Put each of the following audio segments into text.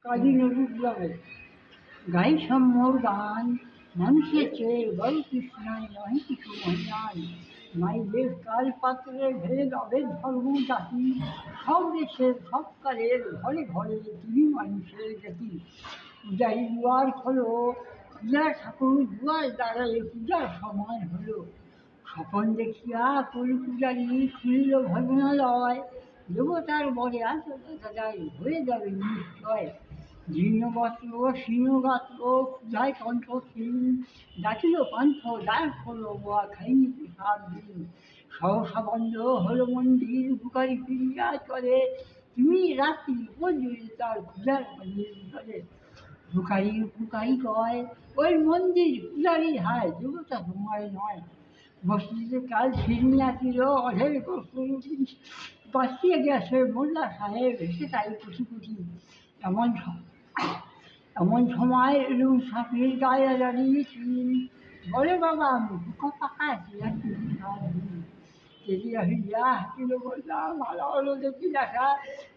কাজী নজরুল গাই সম্যর গান মানুষের চেয়ে বড় কৃষ্ণায় নয় কিছু মহিয়ান মাইলের কাল পাত্রের ভেদ অভেদ ধর্ম জাতি সব দেশের সব কালের ঘরে ঘরে তিনি মানুষের জাতি পূজারি দুয়ার খোলো পূজার ঠাকুর দুয়ার দাঁড়ায় পূজার সময় হলো স্বপন দেখিয়া কুল পূজারি খুলিল ভজনালয় দেবতার বরে আচার হয়ে যাবে নিশ্চয় জীর্ণ বস্ত্র শীর্ণ গাত্র ক্ষুধায় কণ্ঠহীন ডাকিল পান্থ দ্বার হলো বোয়া খাইনি প্রসাদ দিন সহসা বন্ধ হলো মন্দির বুকারি ফিরিয়া চলে তুমি রাত্রি উপজুড়ে তার ক্ষুধার মন্দির চলে বুকারি কয় ওই মন্দির পূজারি হায় দেবতা তোমার নয় মসজিদে কাল ছিনিয়া ছিল অঢেল কস্তুরী বাঁচিয়ে গেছে মোল্লা সাহেব এসে তাই কুঠি কুঠি এমন এমন সময় এলুম সাপের গায়ে দাঁড়িয়ে বলে বাবা বুকা পাকা তেজিয়া হইয়া হাঁটিল বললাম ভালো হলো দেখি দেখা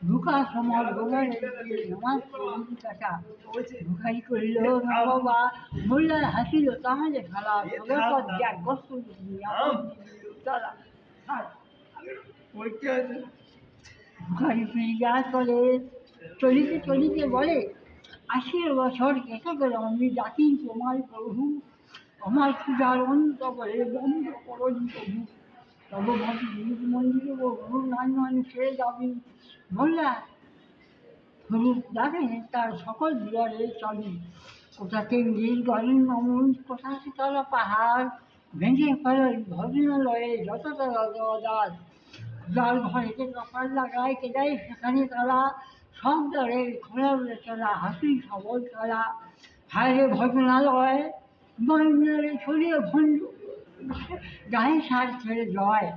বুকা সমর গোবর নামাজ পড়ি কাটা বুকাই করিল না বাবা মোল্লার হাসিল তাহলে খালা তবে পর যাক গস্ত বুকারি ফিরিয়া চলে চলিতে চলিতে বলে 80 বছর কেটে গেল আমি ডাকি তোমার প্রভু আমার পূজার অন্ত বলে বন্ধ করুন প্রভু তব মন্দিরে বহু নাই মানুষের দাবি বললা হলুদ দেখেন তার সকল দুয়ারে চাবি কোথা তেঙ্গির গরিব মামুন কোথা শীতলা পাহাড় ভেঙে ফেলে ভজনালয়ে যত দাস যার ঘরেতে কপাল লাগায় কেদাই সেখানে তারা সব দরে খোলা চলা হাসি সবল চলা হায়রে ভজনালয় মহেন্দ্রে ছড়িয়ে ভণ্ড গায়ে সার ছেড়ে জয়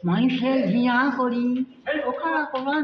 মানুষের ঘৃণা করি ওখানে কোরআন